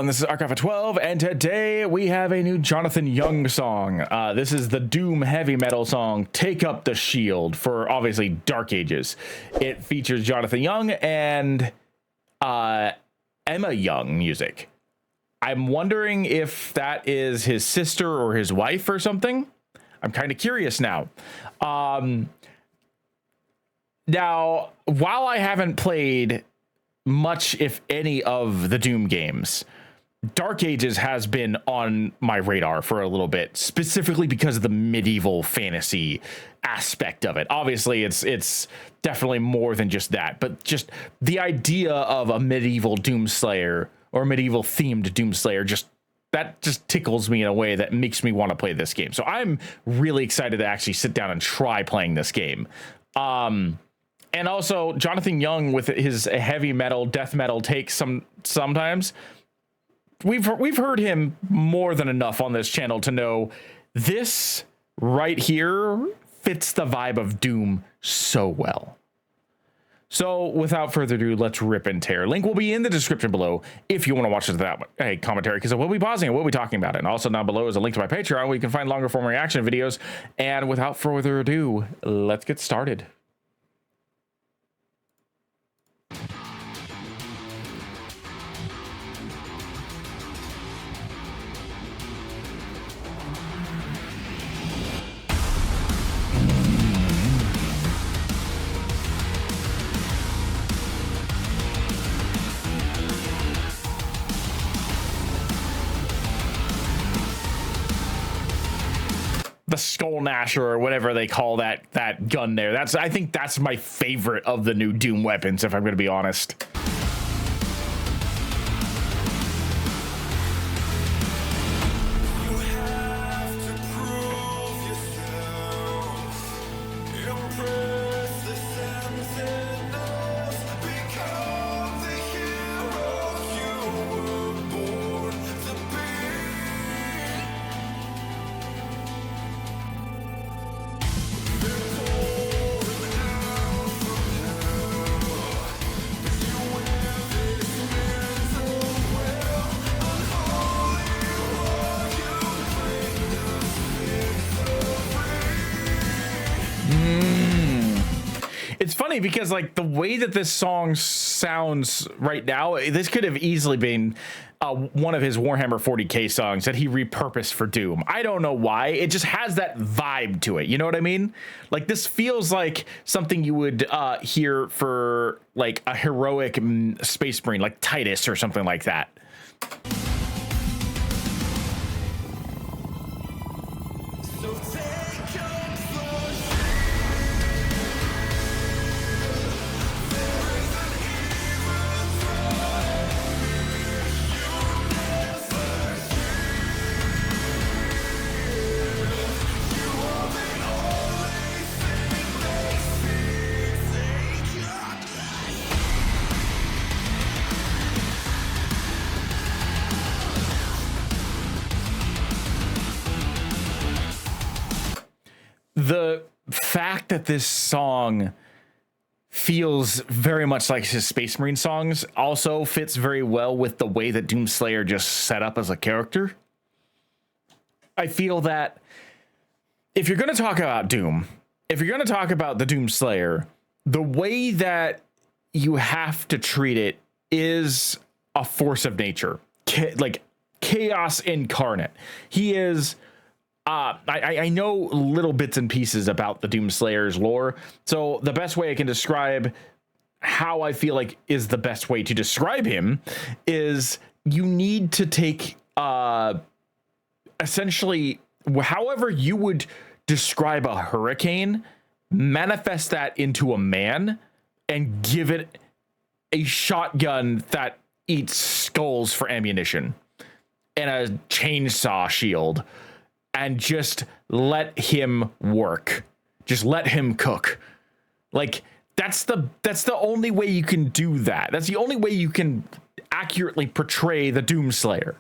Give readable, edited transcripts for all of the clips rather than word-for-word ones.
everyone, this is Archive of 12, and today we have a new Jonathan Young song. This is the Doom heavy metal song, Take Up the Shield, for obviously Dark Ages. It features Jonathan Young and Emma Young music. I'm wondering if that is his sister or his wife or something. I'm kind of curious now. Now, while I haven't played much, if any, of the Doom games, Dark Ages has been on my radar for a little bit, specifically because of the medieval fantasy aspect of it. Obviously, it's definitely more than just that, but just the idea of a medieval Doomslayer or medieval themed Doomslayer just tickles me in a way that makes me want to play this game. So I'm really excited to actually sit down and try playing this game. And also Jonathan Young with his heavy metal, death metal takes sometimes. We've heard him more than enough on this channel to know this right here fits the vibe of Doom so well. So without further ado, let's rip and tear. Link will be in the description below if you want to watch that commentary, because I will be pausing and we'll be talking about it. And also down below is a link to my Patreon where you can find longer form reaction videos. And without further ado, let's get started. The Skull Gnasher or whatever they call that gun there. I think that's my favorite of the new Doom weapons, if I'm going to be honest. It's funny because like the way that this song sounds right now, this could have easily been one of his Warhammer 40k songs that he repurposed for Doom. I don't know why. It just has that vibe to it. You know what I mean? Like this feels like something you would hear for like a heroic space marine like Titus or something like that. The fact that this song feels very much like his Space Marine songs also fits very well with the way that Doomslayer just set up as a character. I feel that if you're going to talk about Doom, if you're going to talk about the Doomslayer, the way that you have to treat it is a force of nature, like chaos incarnate. He is... I know little bits and pieces about the Doomslayer's lore, so the best way I can describe how I feel like is the best way to describe him is you need to take essentially however you would describe a hurricane, manifest that into a man, and give it a shotgun that eats skulls for ammunition and a chainsaw shield. And just let him work. Just let him cook. Like that's the only way you can do that. That's the only way you can accurately portray the Doomslayer.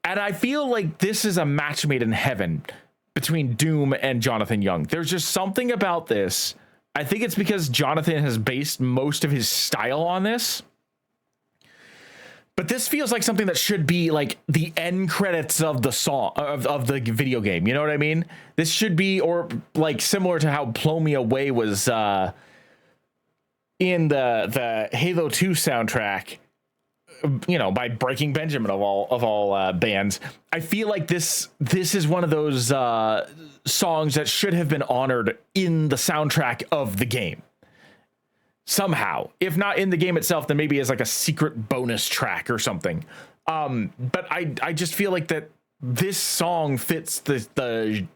And I feel like this is a match made in heaven between Doom and Jonathan Young. There's just something about this. I think it's because Jonathan has based most of his style on this. But this feels like something that should be like the end credits of the song of the video game. You know what I mean? This should be, or like similar to how Blow Me Away was in the Halo 2 soundtrack, you know, by Breaking Benjamin of all bands. I feel like this is one of those songs that should have been honored in the soundtrack of the game. Somehow, if not in the game itself, then maybe as like a secret bonus track or something. But I just feel like that this song fits the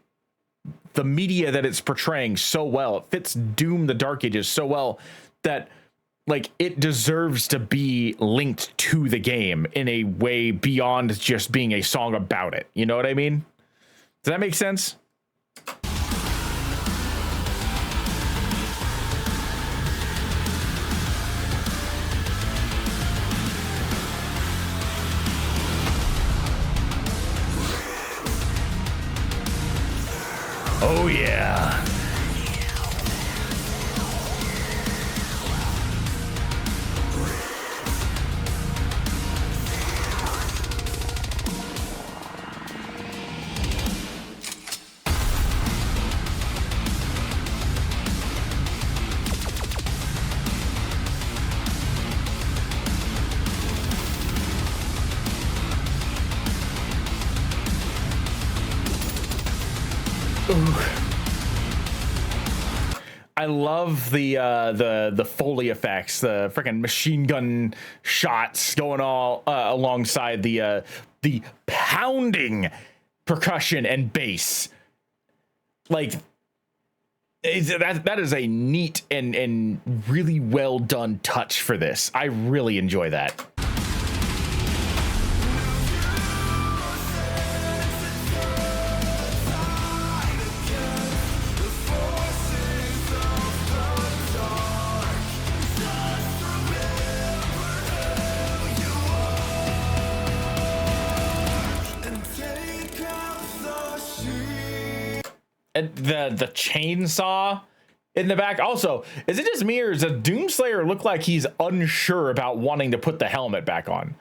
media that it's portraying so well. It fits Doom: The Dark Ages so well that like it deserves to be linked to the game in a way beyond just being a song about it. You know what I mean? Does that make sense? Oh yeah. I love the Foley effects, the freaking machine gun shots going all alongside the pounding percussion and bass. Like that is a neat and really well done touch for this. I really enjoy that. And the chainsaw in the back. Also, is it just me or does Doomslayer look like he's unsure about wanting to put the helmet back on?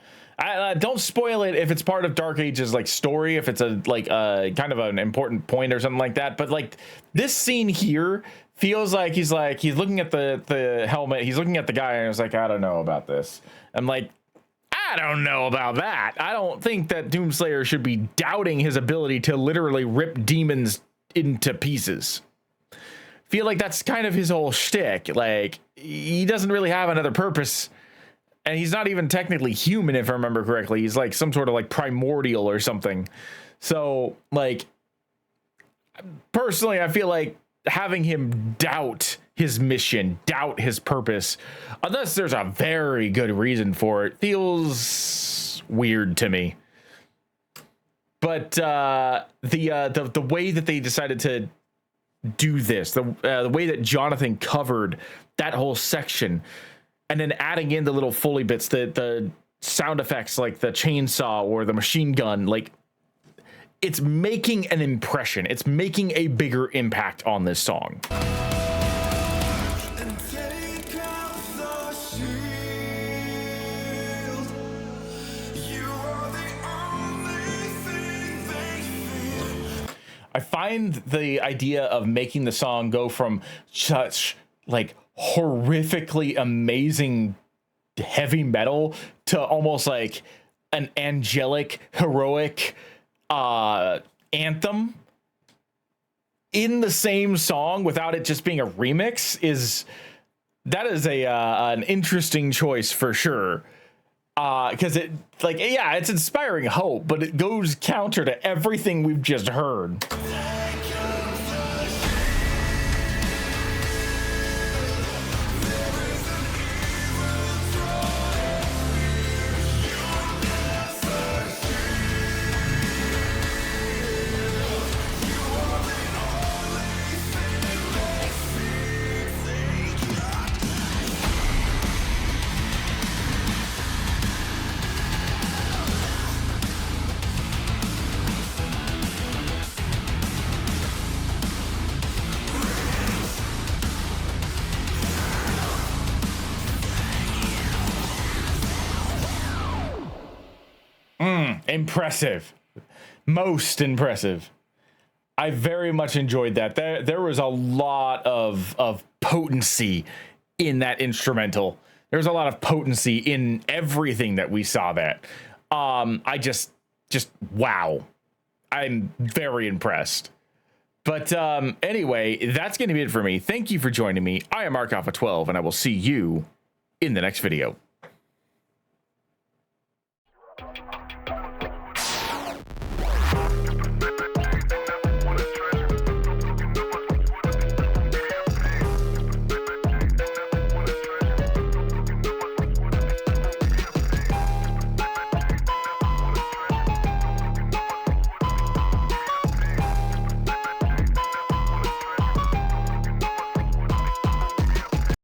Don't spoil it if it's part of Dark Age's like story, if it's a like kind of an important point or something like that. But like this scene here feels like he's looking at the helmet, he's looking at the guy, and it's like, I don't know about this. I'm like, I don't know about that. I don't think that Doomslayer should be doubting his ability to literally rip demons into pieces. Feel like that's kind of his whole shtick. Like he doesn't really have another purpose, and he's not even technically human, if I remember correctly. He's like some sort of like primordial or something. So like personally, I feel like having him doubt his mission, doubt his purpose, unless there's a very good reason for it, feels weird to me. But the way that they decided to do this, the way that Jonathan covered that whole section, and then adding in the little Foley bits, the sound effects like the chainsaw or the machine gun, like it's making an impression. It's making a bigger impact on this song. I find the idea of making the song go from such like horrifically amazing heavy metal to almost like an angelic, heroic anthem in the same song without it just being a remix is an interesting choice for sure. Because it like, yeah, it's inspiring hope, but it goes counter to everything we've just heard. Impressive. Most impressive. I very much enjoyed that. There was a lot of potency in that instrumental. There's a lot of potency in everything that we saw that. I just wow. I'm very impressed. But anyway, that's going to be it for me. Thank you for joining me. I am Mark Alpha 12, and I will see you in the next video.